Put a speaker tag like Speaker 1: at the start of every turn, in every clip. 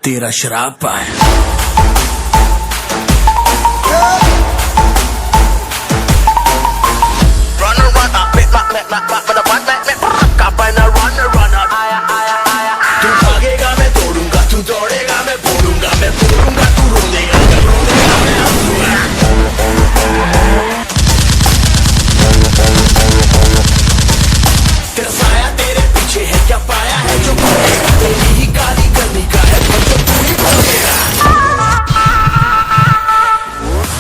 Speaker 1: तेरा श्राप है। तू भागेगा मैं तोड़ूंगा, तू दौड़ेगा मैं फोड़ूंगा, मैं फोड़ूंगा तू रोनेगा, मैं रोनेगा मैं हंसूंगा। तेरा साया तेरे पीछे है, क्या पाया है जो खोएगा, तेरी ही गाली करनी का है जो तू ही खोएगा।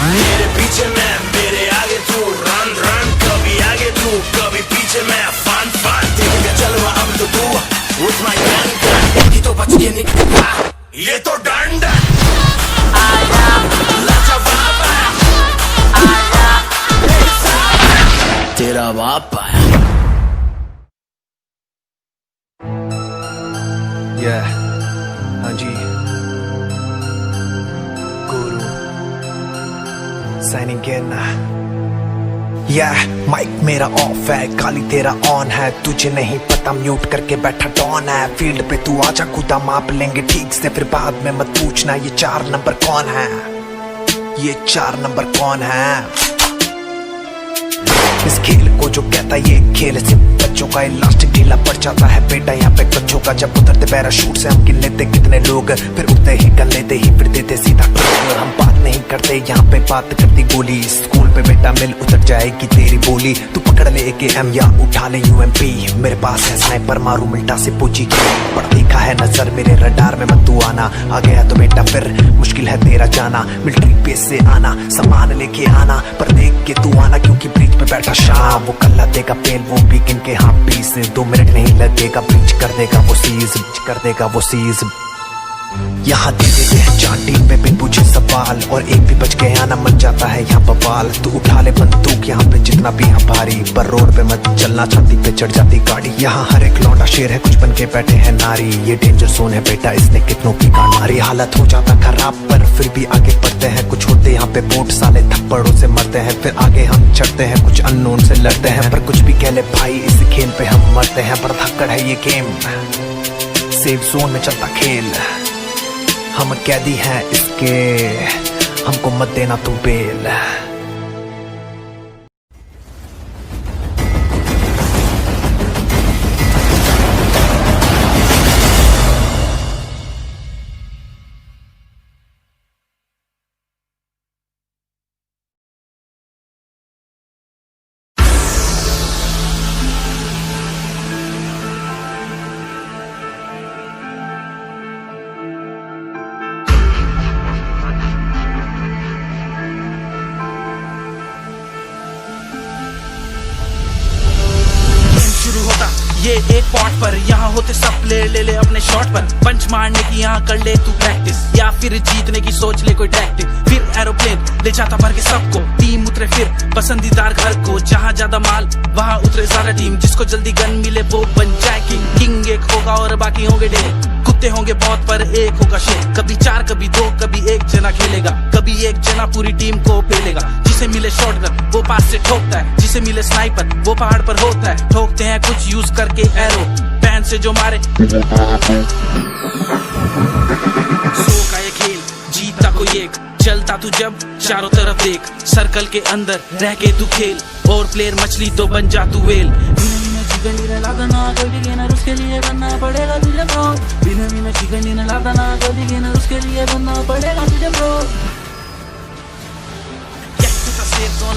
Speaker 1: मेरे पीछे मैं, मेरे आगे तू, रन रन, कभी आगे तू कभी पीछे मैं, फन फन तेरे चलवा अब तो तू with my gun की तो बच के निकला, ये तो डंड आया लाजवाब आया तेरा बाप आया।
Speaker 2: हाँ जी, गुरु साइनिंग इन। माइक मेरा ऑफ है, गाली तेरा ऑन है, तुझे नहीं पता म्यूट करके बैठा डॉन है। फील्ड पे तू आजा, खुदा माप लेंगे ठीक से, फिर बाद में मत पूछना ये 4 नंबर कौन है, ये 4 नंबर कौन है। इस खेल को जो कहता ये खेल सिर्फ बच्चों का, इलास्टिक ढीला पड़ जाता है बेटा यहाँ पे बच्चों का। जब उतरते पैराशूट से हम गिन लेते कितने लोग, फिर उठते ही कर लेते ही फिर देते सीधा ठोकर। हम बात नहीं करते यहाँ पे बात करती गोली, स्कूल पे बेटा मिल उतर जाएगी तेरी बोली। तू पकड़ ले AKM या उठा ले UMP, मेरे पास है स्नाइपर मारू मिल्टा से पूछी। पढ़ देखा है नजर मेरे रडार में मत तू आना, आ गया तो बेटा फिर मुश्किल है तेरा जाना। मिलिट्री बेस से आना, सामान लेके आना, पर देख के तू आना क्योंकि ब्रिज पे बैठा शाम। वो कल्ला देगा पेन वो भी गिन के हाँ 20, 2 मिनट नहीं लगेगा, ब्रिज कर देगा वो सीज, कर देगा वो सीज। यहाँ दे देते हैं 4 टीम पे बिन पूछे सवाल, और एक भी बच गया ना मन जाता है यहाँ बवाल। तू उठा ले बंदूक यहाँ पे जितना भी है भारी, पर रोड पे मत चलना छाती पे चढ़ जाती गाड़ी। यहाँ हर एक लौंडा शेर है, कुछ बन के बैठे हैं नारी, ये डेंजर जोन है बेटा, इसने कितनों की गांड मारी। हालत हो जाता खराब पर फिर भी आगे बढ़ते हैं, कुछ होते यहाँ पे बोट साले थप्पड़ों से मरते हैं, फिर आगे हम चढ़ते हैं, कुछ अननोन से लड़ते हैं। पर कुछ भी कह ले भाई इस खेल पे हम मरते हैं, पर धक्कड़ है ये गेम, सेफ जोन में चलता खेल। हम कैदी हैं इसके, हमको मत देना तू बेल।
Speaker 3: ये एक पॉट पर, यहाँ होते सब प्लेयर ले ले अपने शॉट पर। पंच मारने की यहाँ कर ले तू प्रैक्टिस, या फिर जीतने की सोच ले कोई टैक्टिक। फिर एरोप्लेन ले जाता भर के सबको, टीम उतरे फिर पसंदीदार घर को। जहाँ ज्यादा माल वहाँ उतरे सारा टीम, जिसको जल्दी गन मिले वो बन जाए किंग। किंग एक होगा और बाकी होंगे ढेर, कुत्ते होंगे बहुत पर एक होगा शेर। कभी 4 कभी 2 कभी एक जना खेलेगा, कभी एक जना पूरी टीम को पेलेगा। जिसे मिले शॉटगन वो पास से ठोकता है, जिसे मिले स्नाइपर वो पहाड़ पर होता है। ठोकते हैं कुछ यूज करके एरो, पैन से जो मारे। सो का ये खेल जीता कोई एक, चलता तू जब चारों तरफ देख। सर्कल के अंदर रह के तू खेल, और प्लेयर मछली तो बन जा तू वेल। चिकन लादना कोई गेनर उसके लिए बनना पड़ेगा तुझे प्रो। बिना चिकन लादना कोई गेनर उसके लिए बनना पड़ेगा तुझे प्रो।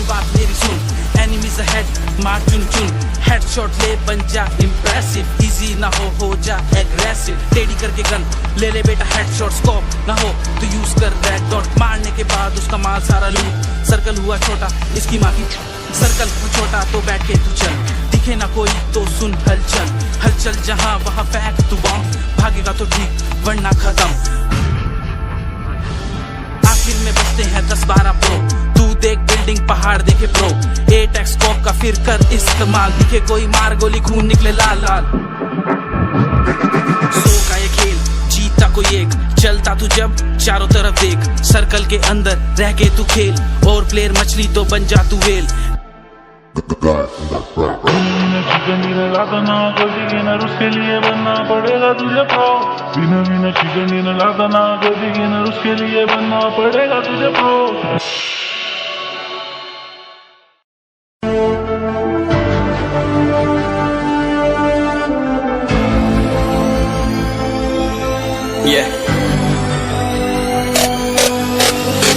Speaker 3: बात मेरी सुन, एनिमीज अहेड मार चुन चुन, हेडशॉट ले बन जा इंप्रेसिव। इजी ना हो जा एग्रेसिव, टेडी करके गन ले ले बेटा हेडशॉट। स्कोप ना हो तो यूज कर रेड डॉट, मारने के बाद उसका माल सारा लूट। सर्कल हुआ छोटा इसकी माँ की, सर्कल छोटा तो बैठ के तू चल। दिखे ना कोई तो सुन हलचल, हलचल जहाँ वहाँ फेंक तू बम। भागेगा तो ठीक वरना खत्म। आखिर में बचते हैं 10-12 प्रो, तू देख बिल्डिंग पहाड़ देखे प्रो। 8x स्कोप का फिर कर इस्तेमाल, दिखे कोई मार गोली खून निकले लाल लाल। सो का ये खेल जीता कोई एक, चलता तू जब चारों तरफ देख। सर्कल के अंदर रह के तू खेल, और प्लेयर मछली तो बन जा तू वेल।
Speaker 4: चिकन डिनर लाता ना कभी डिनर उसके लिए बनना पड़ेगा तुझे प्रो बिना बिना चिकन डिनर लाता ना कभी डिनर उसके लिए बनना पड़ेगा तुझे प्रो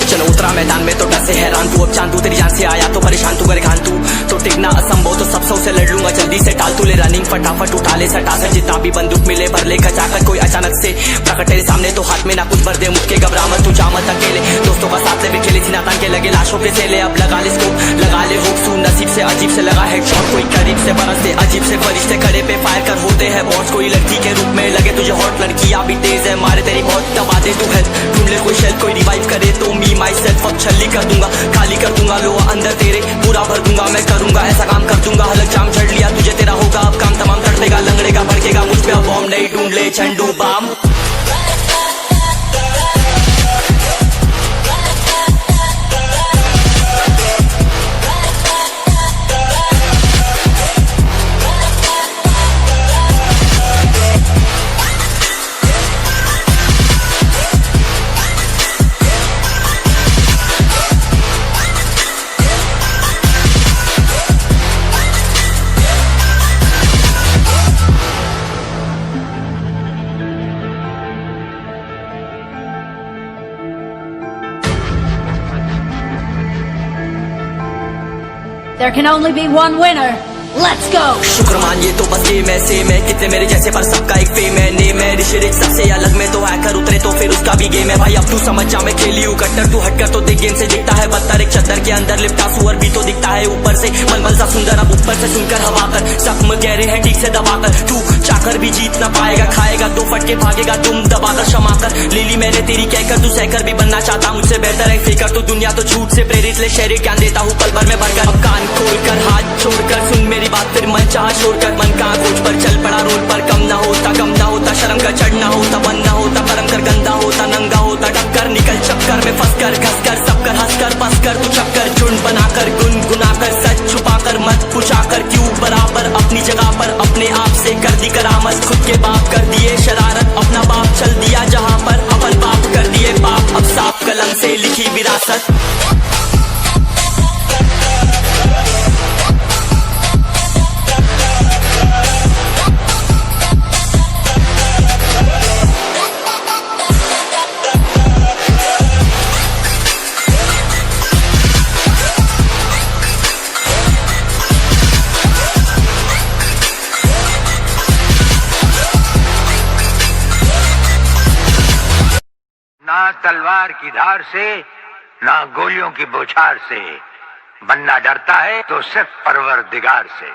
Speaker 1: चलो उतरा मैदान में तो डर से हैरान तू अब चांदू तेरी जान से आया तो परेशान तू करे खान तू तो टिकना असंभव तो सब सौ से लड़ लूंगा जल्दी से टाल तू ले रनिंग फटाफट उठा ले सटा से जितना भी बंदूक मिले भर ले खचाकर कोई अचानक से प्रकट तेरे सामने तो हाथ में ना कुछ भर दे मुक्के घबरा मत तू जा मत अकेले दोस्तों का साथ ले भी खेले सिनातान के लगे लाशों के सेले अब लगा ले स्कोप लगा ले हुक सू नसीब से अजीब से लगा हेडशॉट कोई करीब से बरसते अजीब से फरिश्ते खड़े पे फायर कर होते हैं बॉस कोई लड़की के रूप में लगे तुझे हॉट लड़कियां भी तेज है मारे तेरी बहुत दबा दे तू हेल्प ढूंढ ले कोई शेल कोई रिवाइव करे तो मी माई सेल्फ अब छल्ली कर दूंगा खाली कर दूंगा लोहा अंदर तेरे पूरा भर दूंगा मैं करूंगा ऐसा काम कर दूंगा हलक जाम चढ़ लिया तुझे तेरा होगा अब काम तमाम तड़पेगा लंगड़ेगा भड़केगा मुझ पे अब बॉम्ब नहीं ढूंढ ले Zandu balm
Speaker 5: There can only be one winner. Let's go!
Speaker 1: शुक्रमान ये तो बस गेम है सेम है कितने मेरे जैसे पर सबका एक फेम है नेम है ऋषि रिच सबसे अलग में तो हैकर उतरे तो फिर उसका भी गेम है भाई अब तू समझ जा मैं खेली हूँ कट्टर तू हटकर तो देख गेम से दिखता है बदतर एक चद्दर के अंदर लिपटा सुअर भी तो दिखता है ऊपर से मलमल सा सुंदर अब ऊपर से सुनकर हवा कर जख्म गहरे हैं ठीक से दबाकर तू चाकर भी जीत ना पाएगा खाएगा दो फटके भागेगा तुम दबाकर क्षमा कर ले ली मैंने तेरी कहकर तू सहकर भी बनना चाहता मुझसे बेहतर है फेकर तो दुनिया तो झूठ से प्रेरित ले शहरी ज्ञान देता हूँ पल भर में भरकर अब कान खोलकर हाथ छोड़कर सुन मेरी बात फिर मन चाह छोड़कर मन का खोज पर चल पड़ा रोड पर कम ना होता शर्म का चढ़ना होता बन ना होता परम कर गंदा होता नंगा होता टक्कर निकल चक्कर में फंस कर घस कर सब कर हंस कर बस कर तू चक्कर झुंड बनाकर गुनगुनाकर सच छुपाकर मत पूछाकर क्यों बराबर अपनी जगह पर अपने आप से कर दी करामत खुद के बाप कर दिए शरारत अपना बाप चल दिया जहाँ पर अपन बाप कर दिए बाप अब साफ कलम से लिखी विरासत
Speaker 6: ना तलवार की धार से ना गोलियों की बौछार से बनना डरता है तो सिर्फ परवरदिगार से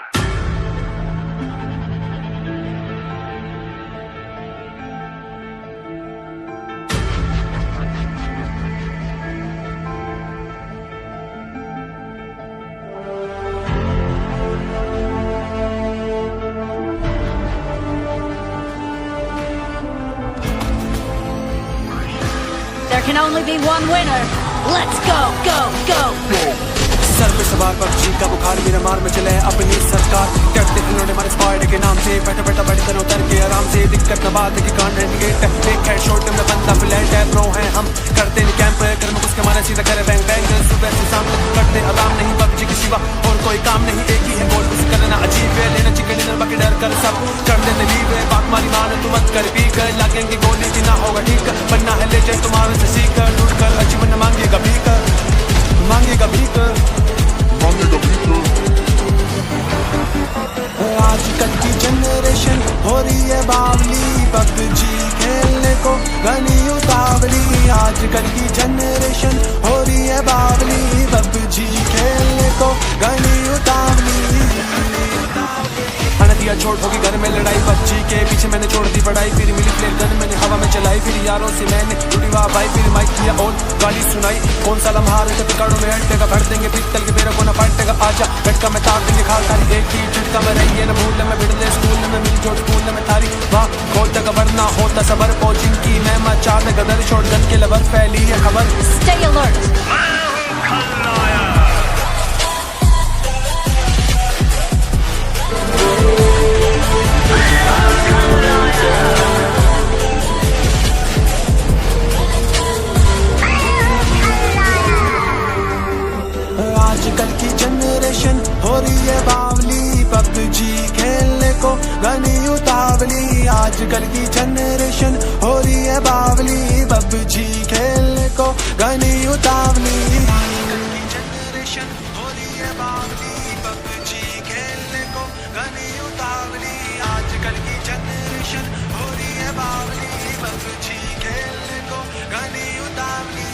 Speaker 5: There can only be one winner. Let's go, go, go!
Speaker 7: Sir पे सवार पक्षी का बुखार मेरा मार में चले अपनी सरकार कहते खिलौने हमारे स्क्वाड के नाम से बैठा बैठा बैठ कर उतर के आराम से दिक्कत न बात है कि कान रेंगेट एक हेड शॉट में बंदा फ्लैट है प्रो है हम करते नहीं कैंप घर में घुस के मारे सीधा करे बैंग बैंग सुबह से शाम तक करते आराम नहीं पबजी के सिवा और कोई काम नहीं एक ही है गोल कुछ करना अजीब है लेना चिकन डिनर बाकी डर कर सब कर देते लीव है बात मारी मान तू मत कर पी कर लगेंगे गोली भी ना होगा ठीक बनना है लेजेंड तुम्हारे से सीख कर ढूंढ कर अजीवन मांगेगा भी कर आजकल की जनरेशन हो रही है बावली पबजी खेलने को गनी उतावली आजकल की जनरेशन हो रही है बावली पबजी खेलने को गनी उतावली दिया छोड़ होगी घर में लड़ाई बच्ची के पीछे मैंने छोड़ दी पढ़ाई फिर मिली प्लेन गन मैंने हवा में चलाई फिर यारों से मैंने टूटी वाह भाई फिर माइक किया और गाली सुनाई कौन सा लम्हा रहते पिकाड़ों में हटेगा भर देंगे पिस्तल के मेरे को न फटेगा आजा बैठका मैं तार देंगे खाल तारी एक ही झटका में रही है न भूल में बिड़ले स्कूल में मिल जोड़ स्कूल में तारी वाह खोल तक वरना होता सबर कोचिंग की मैं मचा दे गदर छोड़ गन के लबर फैली है खबर
Speaker 5: Stay alert!
Speaker 7: Oh आजकल की जनरेशन हो रही है बावली, पबजी खेलने को गनी उतावली। आजकल की जनरेशन हो रही है बावली, पबजी खेलने को गनी उतावली। आजकल की जनरेशन हो रही है बावली, पबजी खेलने को गनी उतावली।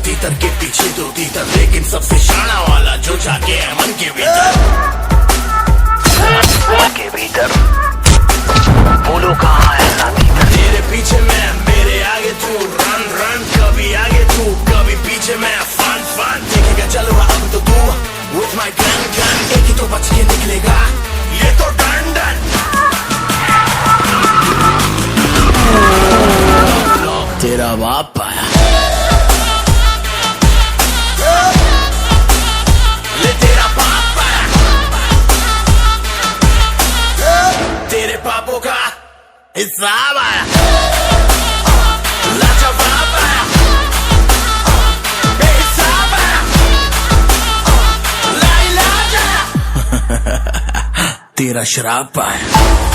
Speaker 1: तीतर के पीछे दो तीतर, लेकिन सबसे शाना वाला जो जाके है मन के भीतर। मन के भीतर बोलो कहाँ है ना तीतर। तेरे पीछे मैं, मेरे आगे तू, रन रन, कभी आगे तू कभी पीछे मैं, फन फन। देखेगा चलो अब तो तू with my gun gun, एक ही तो बच के निकलेगा ये तो डन डन। तेरा बाप आया, पापों का हिसाब आया, लाजवाब आया, बेहिसाब आया, लाइलाज आया। तेरा शराब आया।